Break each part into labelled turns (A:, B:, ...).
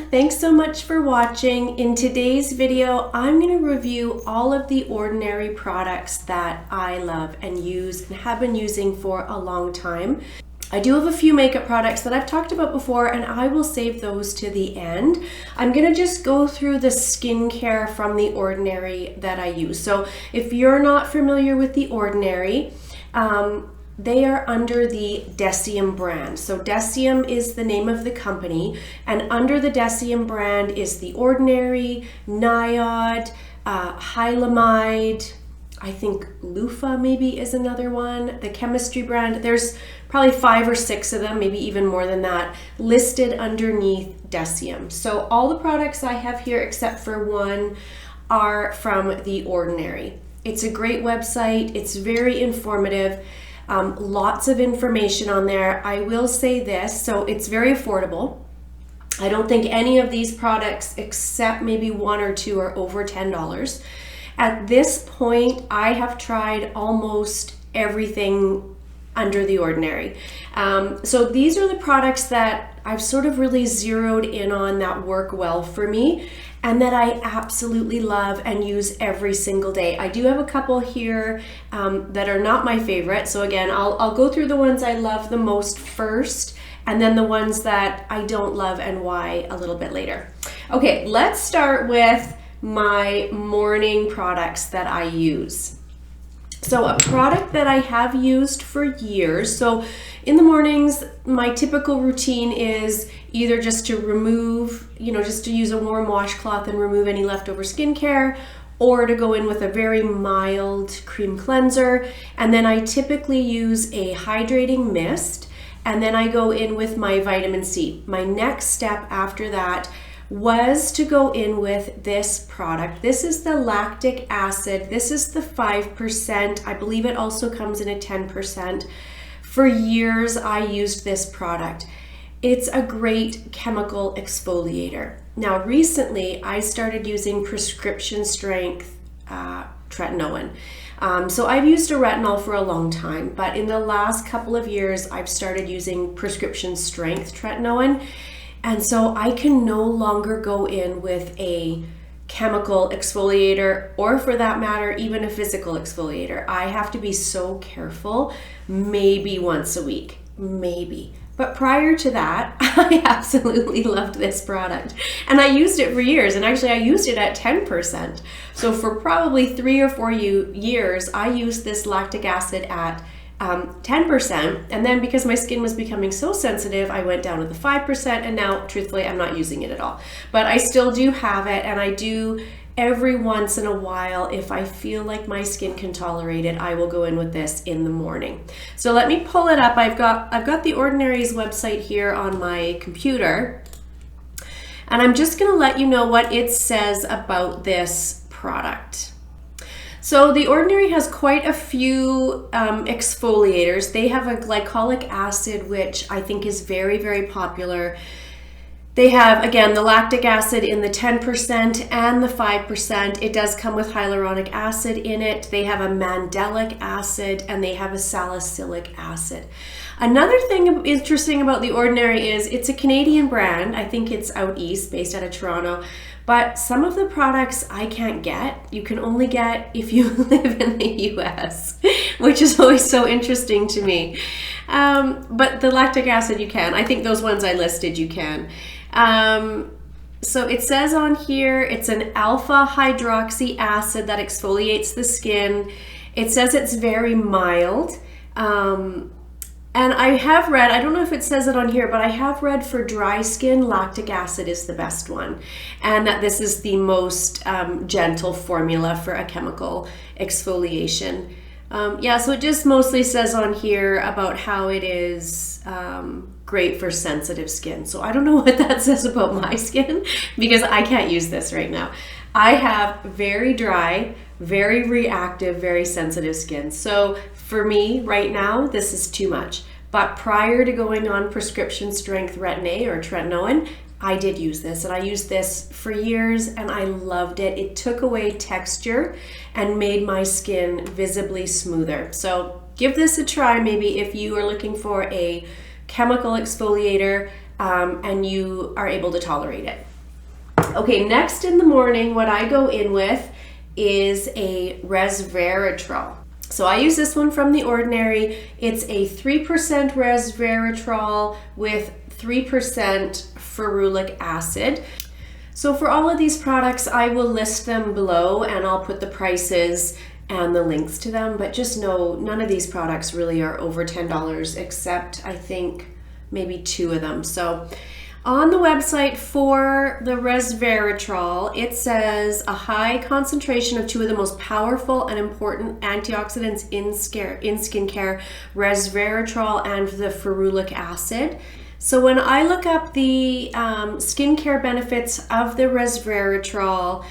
A: Thanks so much for watching. In today's video, I'm going to review all of the Ordinary products that I love and use and have been using for a long time. I do have a few makeup products that I've talked about before, and I will save those to the end. I'm going to just go through the skincare from the Ordinary that I use. So if you're not familiar with the Ordinary, they are under the Deciem brand. So Deciem is the name of the company, and under the Deciem brand is the Ordinary, Niod, Hylamide, I think Loofah maybe is another one, the chemistry brand. There's probably 5 or 6 of them, maybe even more than that, listed underneath Deciem. So all the products I have here except for one are from the Ordinary. It's a great website, it's very informative. Lots of information on there. I will say this, so it's very affordable. I don't think any of these products, except maybe 1 or 2, are over $10. At this point, I have tried almost everything under the Ordinary. So these are the products that I've sort of really zeroed in on that work well for me and that I absolutely love and use every single day. I do have a couple here that are not my favorite. So again, I'll go through the ones I love the most first, and then the ones that I don't love and why a little bit later. Okay, let's start with my morning products that I use. So a product that I have used for years. So in the mornings, my typical routine is either just to remove, just to use a warm washcloth and remove any leftover skincare, or to go in with a very mild cream cleanser. And then I typically use a hydrating mist, and then I go in with my vitamin C. My next step after that was to go in with this product. This is the Lactic Acid. This is the 5%. I believe it also comes in a 10%. For years, I used this product. It's a great chemical exfoliator. Now, recently, I started using prescription strength tretinoin. So I've used a retinol for a long time, but in the last couple of years, I've started using prescription strength tretinoin. And so I can no longer go in with a chemical exfoliator, or for that matter, even a physical exfoliator. I have to be so careful, maybe once a week, maybe. But prior to that, I absolutely loved this product. And I used it for years, and actually I used it at 10%. So for probably 3 or 4 years, I used this lactic acid at 10%, and then because my skin was becoming so sensitive, I went down to the 5%, and now truthfully I'm not using it at all. But I still do have it, and I do every once in a while, if I feel like my skin can tolerate it, I will go in with this in the morning. So let me pull it up. I've got the Ordinary's website here on my computer, and I'm just going to let you know what it says about this product. So the Ordinary has quite a few exfoliators. They have a glycolic acid, which I think is very, very popular. They have, again, the lactic acid in the 10% and the 5%. It does come with hyaluronic acid in it. They have a mandelic acid, and they have a salicylic acid. Another thing interesting about the Ordinary is it's a Canadian brand. I think it's out east, based out of Toronto. But some of the products I can't get. You can only get if you live in the US, which is always so interesting to me. But the lactic acid you can. I think those ones I listed you can. So it says on here, it's an alpha hydroxy acid that exfoliates the skin. It says it's very mild. And I have read, I don't know if it says it on here, but I have read for dry skin, lactic acid is the best one. And that this is the most gentle formula for a chemical exfoliation. Yeah, so it just mostly says on here about how it is great for sensitive skin. So I don't know what that says about my skin, because I can't use this right now. I have very dry, very reactive, very sensitive skin. So for me right now, this is too much. But prior to going on prescription strength retin-A or tretinoin, I did use this, and I used this for years, and I loved it. It took away texture and made my skin visibly smoother. So give this a try maybe if you are looking for a chemical exfoliator and you are able to tolerate it. Okay, next in the morning, what I go in with is a Resveratrol. So I use this one from The Ordinary. It's a 3% Resveratrol with 3% Ferulic acid. So for all of these products, I will list them below and I'll put the prices and the links to them, but just know none of these products really are over $10 except I think maybe 2 of them. So on the website for the Resveratrol, it says a high concentration of 2 of the most powerful and important antioxidants in skincare, Resveratrol and the ferulic acid. So when I look up the skincare benefits of the Resveratrol,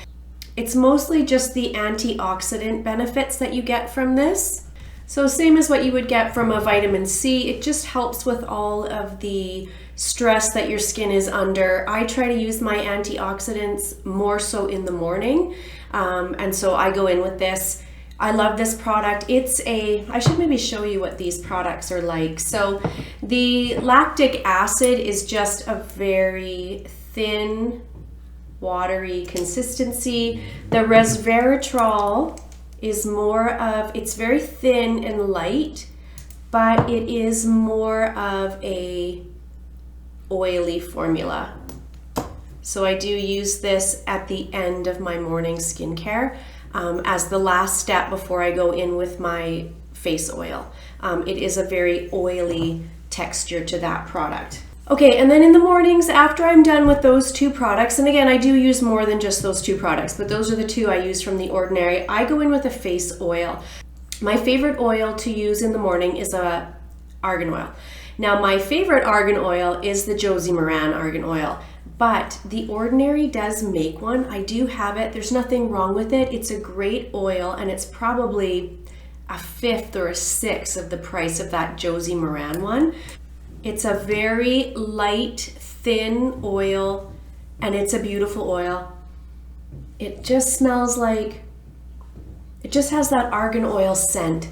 A: it's mostly just the antioxidant benefits that you get from this. So same as what you would get from a vitamin C, it just helps with all of the stress that your skin is under. I try to use my antioxidants more so in the morning, and so I go in with this. I love this product. I should maybe show you what these products are like. So the lactic acid is just a very thin, watery consistency. The Resveratrol is it's very thin and light, but it is more of a oily formula. So I do use this at the end of my morning skincare as the last step before I go in with my face oil. It is a very oily texture to that product. Okay, and then in the mornings after I'm done with those 2 products, and again, I do use more than just those 2 products, but those are the 2 I use from The Ordinary, I go in with a face oil. My favorite oil to use in the morning is a argan oil. Now, my favorite argan oil is the Josie Moran argan oil, but The Ordinary does make one. I do have it. There's nothing wrong with it. It's a great oil, and it's probably a 1/5 or a 1/6 of the price of that Josie Moran one. It's a very light, thin oil, and it's a beautiful oil. It just smells like, it just has that argan oil scent.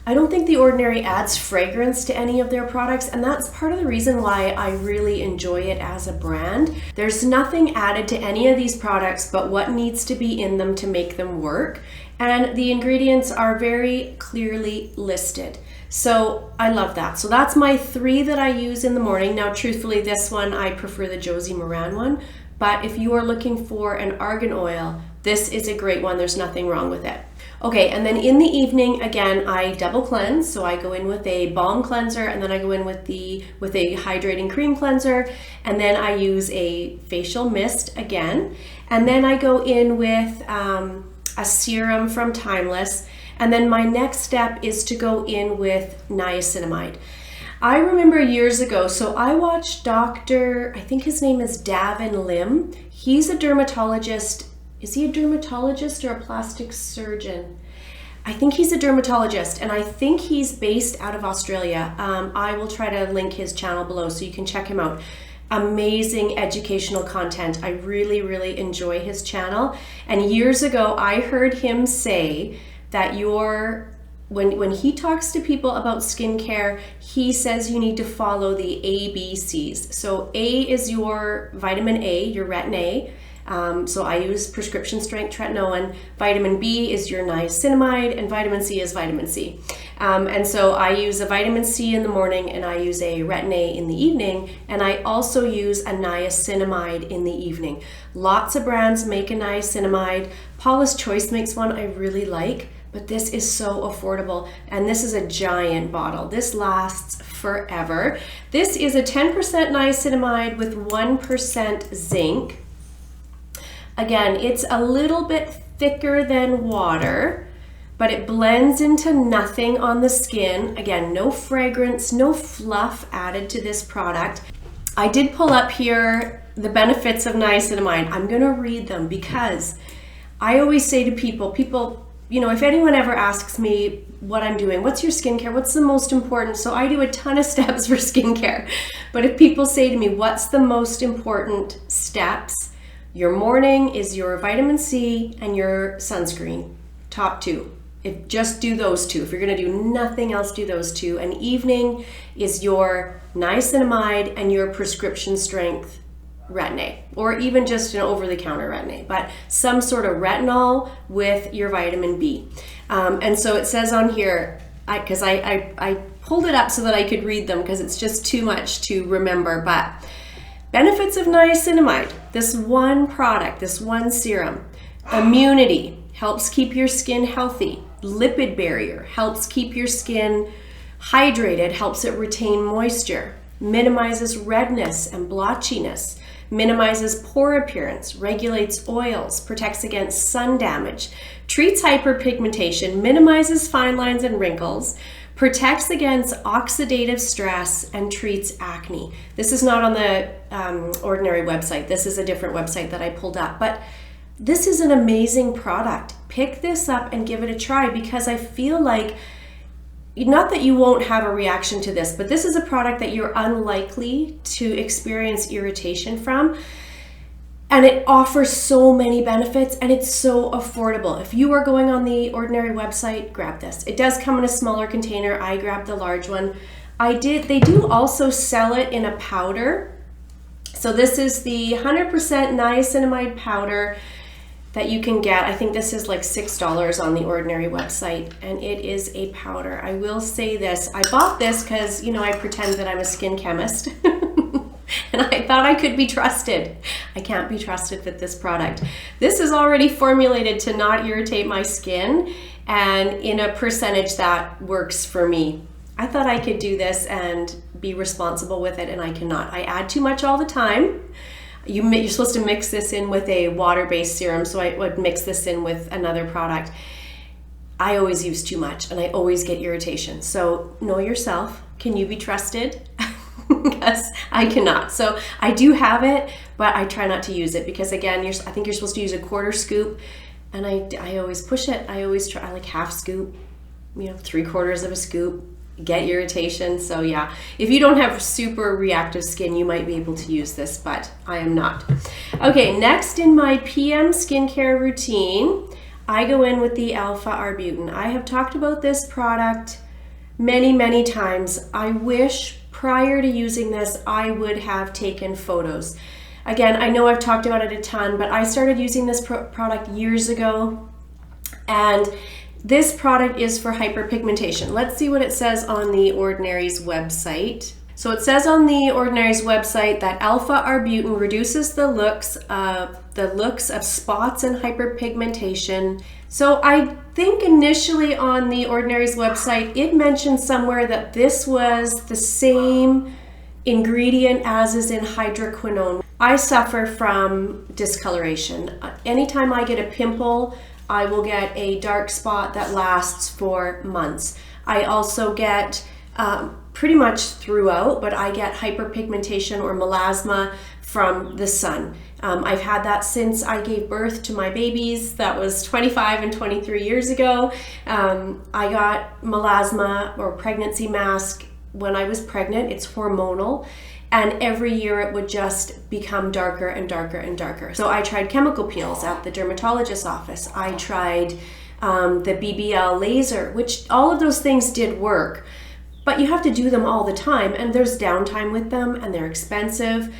A: I don't think The Ordinary adds fragrance to any of their products, and that's part of the reason why I really enjoy it as a brand. There's nothing added to any of these products but what needs to be in them to make them work, and the ingredients are very clearly listed. So I love that. So that's my 3 that I use in the morning. Now, truthfully, this one, I prefer the Josie Moran one, but if you are looking for an argan oil, this is a great one. There's nothing wrong with it. Okay, and then in the evening, again, I double cleanse. So I go in with a balm cleanser, and then I go in with a hydrating cream cleanser, and then I use a facial mist again. And then I go in with a serum from Timeless. And then my next step is to go in with niacinamide. I remember years ago, so I watched I think his name is Davin Lim. He's a dermatologist. Is he a dermatologist or a plastic surgeon? I think he's a dermatologist, and I think he's based out of Australia. I will try to link his channel below so you can check him out. Amazing educational content. I really, really enjoy his channel. And years ago, I heard him say that when he talks to people about skincare, he says you need to follow the ABCs. So A is your vitamin A, your retin A. So I use prescription strength tretinoin. Vitamin B is your niacinamide, and vitamin C is vitamin C. And so I use a vitamin C in the morning, and I use a retin A in the evening, and I also use a niacinamide in the evening. Lots of brands make a niacinamide. Paula's Choice makes one I really like, but this is so affordable, and this is a giant bottle. This lasts forever. This is a 10% niacinamide with 1% zinc. Again, it's a little bit thicker than water, but it blends into nothing on the skin. Again, no fragrance, no fluff added to this product. I did pull up here the benefits of niacinamide. I'm gonna read them because I always say to people, you know, if anyone ever asks me what I'm doing, what's your skincare, what's the most important? So I do a ton of steps for skincare. But if people say to me, what's the most important steps? Your morning is your vitamin C and your sunscreen, top 2. Just do those 2. If you're gonna do nothing else, do those 2. And evening is your niacinamide and your prescription strength Retin-A, or even just an over-the-counter Retin-A, but some sort of retinol with your vitamin B. And so it says on here, because I pulled it up so that I could read them because it's just too much to remember, but benefits of niacinamide, this one product, this one serum. Immunity, helps keep your skin healthy. Lipid barrier, helps keep your skin hydrated, helps it retain moisture. Minimizes redness and blotchiness. Minimizes pore appearance, regulates oils, protects against sun damage, treats hyperpigmentation, minimizes fine lines and wrinkles, protects against oxidative stress, and treats acne. This is not on the Ordinary website. This is a different website that I pulled up, but this is an amazing product. Pick this up and give it a try, because I feel like, not that you won't have a reaction to this, but this is a product that you're unlikely to experience irritation from. And it offers so many benefits, and it's so affordable. If you are going on the Ordinary website, grab this. It does come in a smaller container. I grabbed the large one. They do also sell it in a powder. So this is the 100% niacinamide powder that you can get. I think this is like $6 on the Ordinary website, and it is a powder. I will say this, I bought this because, you know, I pretend that I'm a skin chemist and I thought I could be trusted. I can't be trusted with this product. This is already formulated to not irritate my skin, and in a percentage that works for me. I thought I could do this and be responsible with it, and I cannot. I add too much all the time. You're supposed to mix this in with a water-based serum, so I would mix this in with another product. I always use too much, and I always get irritation. So know yourself. Can you be trusted? Because I cannot. So I do have it, but I try not to use it because, again, I think you're supposed to use a quarter scoop, and I always push it. I always try, I like half scoop, you know, 3/4 of a scoop. Get irritation. So yeah, if you don't have super reactive skin, you might be able to use this, but I am not. Okay, next in my PM skincare routine, I go in with the Alpha Arbutin. I have talked about this product many times. I wish prior to using this, I would have taken photos. Again, I know I've talked about it a ton, but I started using this product years ago, and this product is for hyperpigmentation. Let's see what it says on the Ordinary's website. So it says on the Ordinary's website that Alpha Arbutin reduces the looks of spots and hyperpigmentation. So I think initially on the Ordinary's website, it mentioned somewhere that this was the same ingredient as is in hydroquinone. I suffer from discoloration. Anytime I get a pimple, I will get a dark spot that lasts for months. I also get, pretty much throughout, but I get hyperpigmentation or melasma from the sun. I've had that since I gave birth to my babies. That was 25 and 23 years ago. I got melasma or pregnancy mask when I was pregnant. It's hormonal. And every year it would just become darker and darker and darker. So I tried chemical peels at the dermatologist's office. I tried the BBL laser, which all of those things did work, but you have to do them all the time, and there's downtime with them, and they're expensive.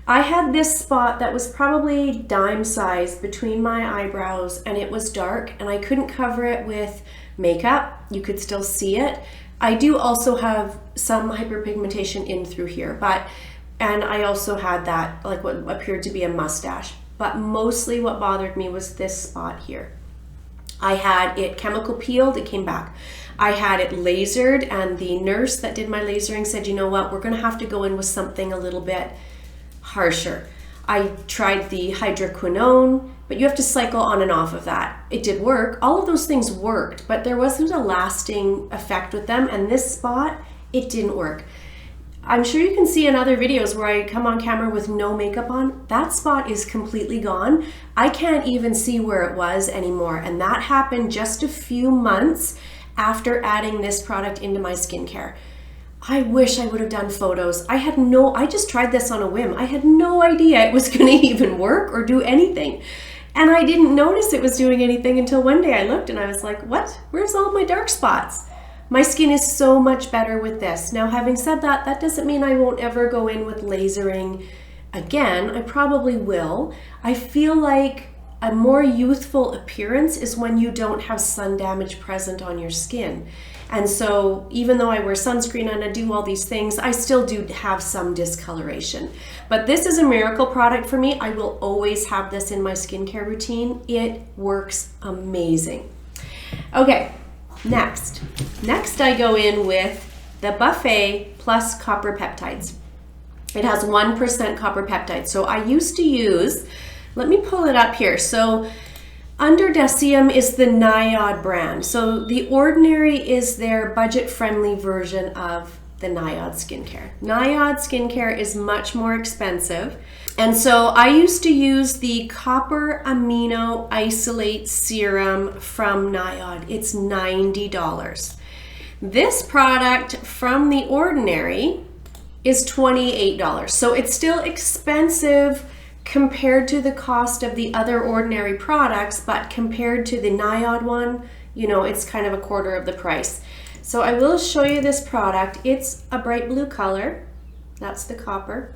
A: I had this spot that was probably dime sized between my eyebrows, and it was dark, and I couldn't cover it with makeup. You could still see it. I do also have some hyperpigmentation in through here, and I also had that, like what appeared to be a mustache, but mostly what bothered me was this spot here. I had it chemical peeled, it came back. I had it lasered, and the nurse that did my lasering said, you know what, we're gonna have to go in with something a little bit harsher. I tried the hydroquinone, but you have to cycle on and off of that. It did work. All of those things worked, but there wasn't a lasting effect with them. And this spot, it didn't work. I'm sure you can see in other videos where I come on camera with no makeup on. That spot is completely gone. I can't even see where it was anymore. And that happened just a few months after adding this product into my skincare. I wish I would have done photos. I just tried this on a whim. I had no idea it was gonna even work or do anything. And I didn't notice it was doing anything until one day I looked and I was like, what? Where's all my dark spots? My skin is so much better with this. Now, having said that, that doesn't mean I won't ever go in with lasering Again, I probably will. I feel like a more youthful appearance is when you don't have sun damage present on your skin. And so even though I wear sunscreen and I do all these things, I still do have some discoloration. But this is a miracle product for me. I will always have this in my skincare routine. It works amazing. Okay, next I go in with the Buffet Plus Copper Peptides. It has 1% copper peptides. So I used to use, let me pull it up here. So Under Decium is the Niod brand. So The Ordinary is their budget-friendly version of the Niod skincare. Niod skincare is much more expensive. And so I used to use the Copper Amino Isolate Serum from Niod. It's $90. This product from The Ordinary is $28. So it's still expensive compared to the cost of the other Ordinary products, but compared to the Niod one, you know, it's kind of a quarter of the price. So I will show you this product. It's a bright blue color. That's the copper.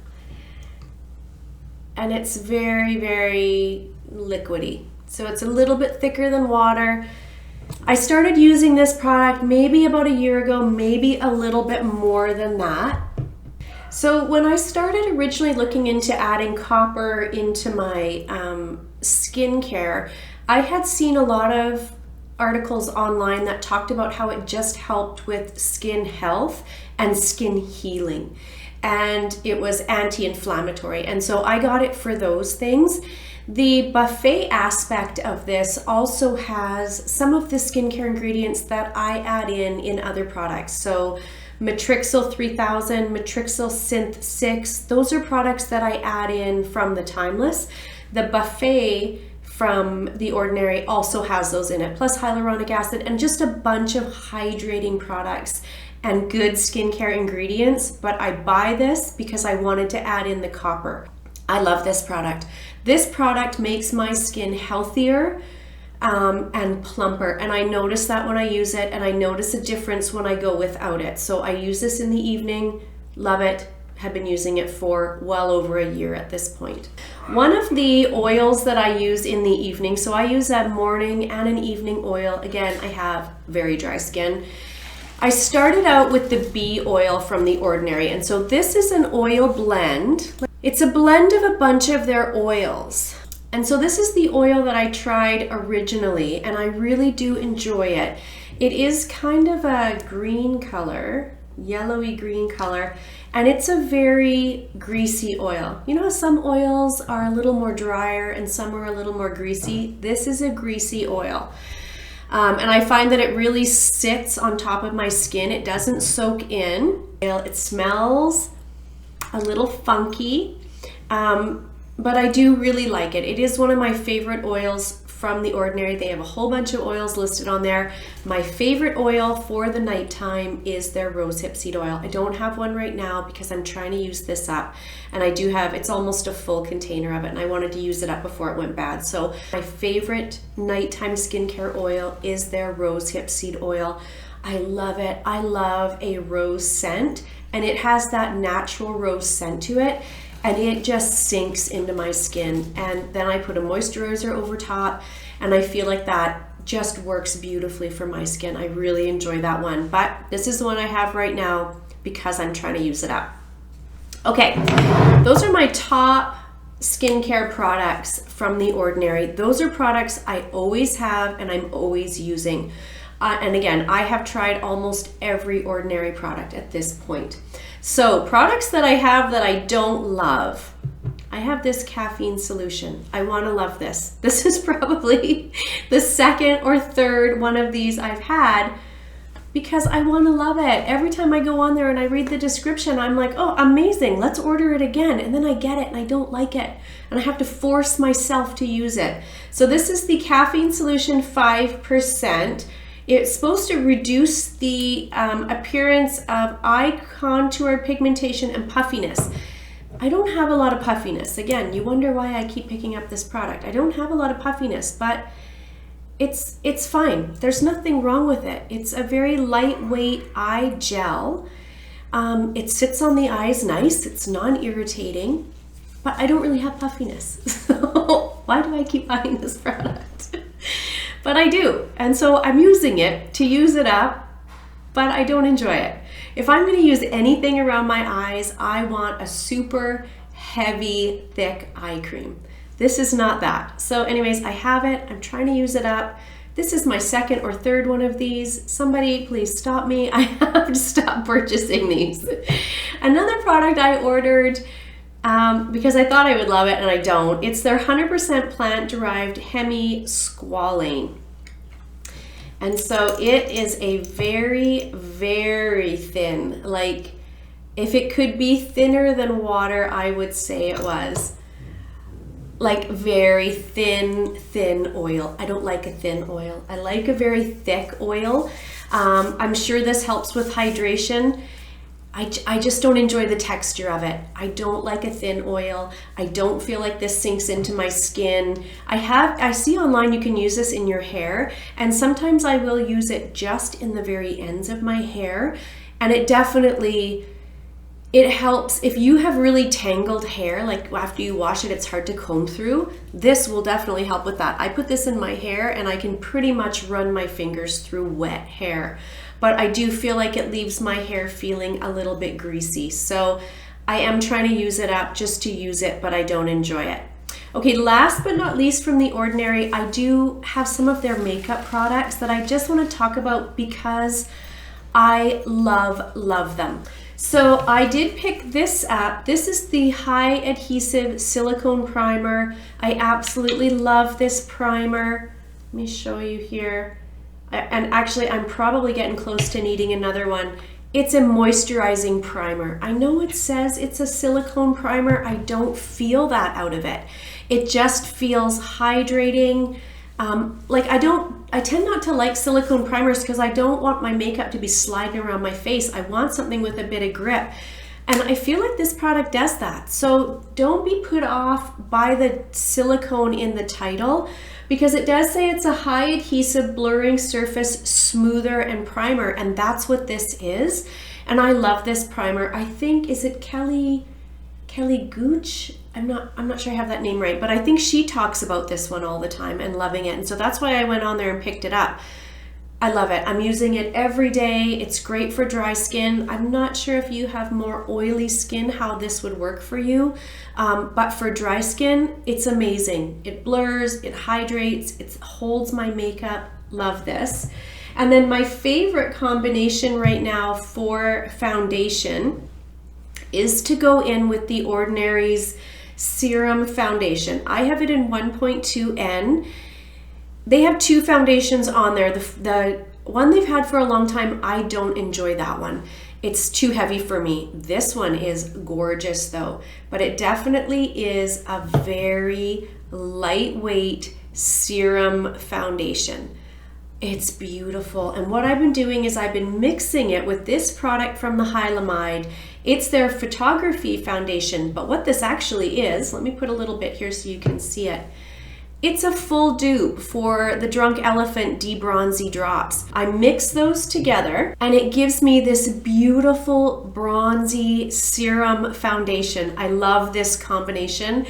A: And it's very, very liquidy. So it's a little bit thicker than water. I started using this product maybe about a year ago, maybe a little bit more than that. So when I started originally looking into adding copper into my skincare, I had seen a lot of articles online that talked about how it just helped with skin health and skin healing. And it was anti-inflammatory. And so I got it for those things. The buffet aspect of this also has some of the skincare ingredients that I add in other products. So Matrixyl 3000, Matrixyl Synth 6, those are products that I add in from the Timeless. The buffet from The Ordinary also has those in it, plus hyaluronic acid and just a bunch of hydrating products and good skincare ingredients. But I buy this because I wanted to add in the copper. I love this product. This product makes my skin healthier and plumper, and I notice that when I use it, and I notice a difference when I go without it. So I use this in the evening, love it, have been using it for well over a year at this point. One of the oils that I use in the evening, so I use a morning and an evening oil. Again, I have very dry skin. I started out with the bee oil from The Ordinary, and so this is an oil blend. It's a blend of a bunch of their oils. And so this is the oil that I tried originally, and I really do enjoy it. It is kind of a green color, yellowy green color, and it's a very greasy oil. You know, some oils are a little more drier and some are a little more greasy. This is a greasy oil. And I find that it really sits on top of my skin. It doesn't soak in. It smells a little funky. But I do really like it. It is one of my favorite oils from The Ordinary. They have a whole bunch of oils listed on there. My favorite oil for the nighttime is their rosehip seed oil. I don't have one right now because I'm trying to use this up. And I do have, it's almost a full container of it, and I wanted to use it up before it went bad. So my favorite nighttime skincare oil is their rosehip seed oil. I love it. I love a rose scent, and it has that natural rose scent to it. And it just sinks into my skin. And then I put a moisturizer over top, and I feel like that just works beautifully for my skin. I really enjoy that one. But this is the one I have right now because I'm trying to use it up. Okay, those are my top skincare products from The Ordinary. Those are products I always have and I'm always using. And again, I have tried almost every Ordinary product at this point. So products that I have that I don't love. I have this caffeine solution. I want to love this. This is probably the second or third one of these I've had because I want to love it. Every time I go on there and I read the description, I'm like, oh, amazing, let's order it again. And then I get it and I don't like it. And I have to force myself to use it. So this is the caffeine solution 5%. It's supposed to reduce the appearance of eye contour, pigmentation, and puffiness. I don't have a lot of puffiness. Again, you wonder why I keep picking up this product. I don't have a lot of puffiness, but it's fine. There's nothing wrong with it. It's a very lightweight eye gel. It sits on the eyes nice. It's non-irritating. but I don't really have puffiness. So why do I keep buying this product? But I do. And so I'm using it to use it up, but I don't enjoy it. If I'm going to use anything around my eyes, I want a super heavy, thick eye cream. This is not that. So anyways, I have it. I'm trying to use it up. This is my second or third one of these. Somebody please stop me. I have to stop purchasing these. Another product I ordered because I thought I would love it and I don't. It's their 100% plant-derived Hemi Squalane. And so it is a very, very thin, like if it could be thinner than water, I would say it was. Like very thin oil. I don't like a thin oil. I like a very thick oil. I'm sure this helps with hydration. I just don't enjoy the texture of it. I don't like a thin oil. I don't feel like this sinks into my skin. I see online you can use this in your hair, and sometimes I will use it just in the very ends of my hair, and it definitely, it helps if you have really tangled hair, like after you wash it, it's hard to comb through. This will definitely help with that. I put this in my hair and I can pretty much run my fingers through wet hair, but I do feel like it leaves my hair feeling a little bit greasy. So I am trying to use it up just to use it, but I don't enjoy it. Okay, last but not least from The Ordinary, I do have some of their makeup products that I just want to talk about because I love them. So I did pick this up. This is the High Adhesive Silicone Primer. I absolutely love this primer. Let me show you here. And actually, I'm probably getting close to needing another one. It's a moisturizing primer. I know it says it's a silicone primer. I don't feel that out of it. It just feels hydrating. I tend not to like silicone primers because I don't want my makeup to be sliding around my face. I want something with a bit of grip. And I feel like this product does that. So don't be put off by the silicone in the title, because it does say it's a high adhesive blurring surface smoother and primer, and that's what this is. And I love this primer. I think, is it Kelly Gooch? I'm not sure I have that name right, but I think she talks about this one all the time and loving it. And so that's why I went on there and picked it up. I love it. I'm using it every day. It's great for dry skin. I'm not sure if you have more oily skin, how this would work for you. But for dry skin, it's amazing. It blurs, it hydrates, it holds my makeup. Love this. And then my favorite combination right now for foundation is to go in with The Ordinary's Serum Foundation. I have it in 1.2N. They have two foundations on there. The one they've had for a long time, I don't enjoy that one. It's too heavy for me. This one is gorgeous though, but it definitely is a very lightweight serum foundation. It's beautiful. And what I've been doing is I've been mixing it with this product from the Hylamide. It's their photography foundation, but what this actually is, let me put a little bit here so you can see it. It's a full dupe for the Drunk Elephant De-Bronzy Drops. I mix those together and it gives me this beautiful bronzy serum foundation. I love this combination.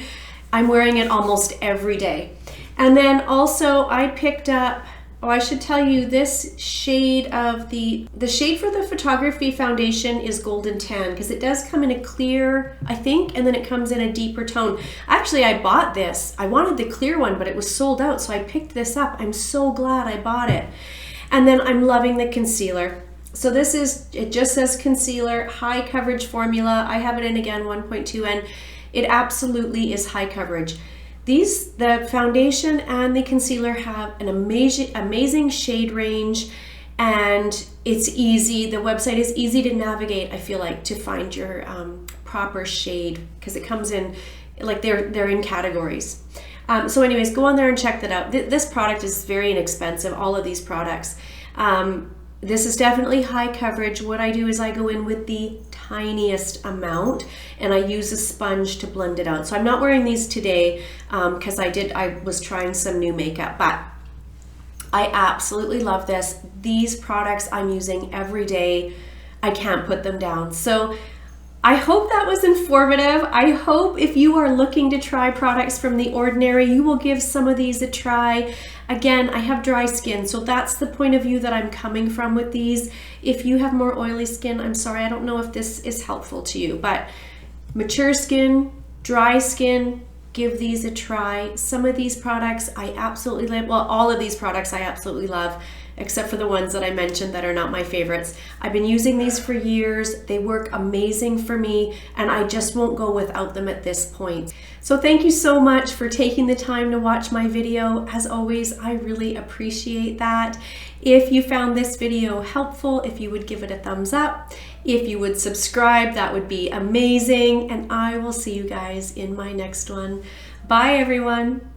A: I'm wearing it almost every day. And then also I picked up, oh, I should tell you this shade of the shade for the photography foundation is Golden Tan, because it does come in a clear, I think, and then it comes in a deeper tone. Actually, I bought this. I wanted the clear one, but it was sold out, so I picked this up. I'm so glad I bought it. And then I'm loving the concealer. So this is, it just says concealer, high coverage formula. I have it in again, 1.2N. It absolutely is high coverage. The foundation and the concealer have an amazing shade range, and it's easy. The website is easy to navigate, I feel like, to find your proper shade, because it comes in, like they're in categories. So anyways, go on there and check that out. This product is very inexpensive, all of these products. This is definitely high coverage. What I do is I go in with the tiniest amount and I use a sponge to blend it out. So I'm not wearing these today because I was trying some new makeup, but I absolutely love this. These products I'm using every day. I can't put them down. So I hope that was informative. I hope if you are looking to try products from The Ordinary, you will give some of these a try. Again, I have dry skin, so that's the point of view that I'm coming from with these. If you have more oily skin, I'm sorry, I don't know if this is helpful to you, but mature skin, dry skin, give these a try. Some of these products I absolutely love. Well, all of these products I absolutely love, except for the ones that I mentioned that are not my favorites. I've been using these for years. They work amazing for me, and I just won't go without them at this point. So thank you so much for taking the time to watch my video. As always, I really appreciate that. If you found this video helpful, if you would give it a thumbs up, if you would subscribe, that would be amazing. And I will see you guys in my next one. Bye, everyone.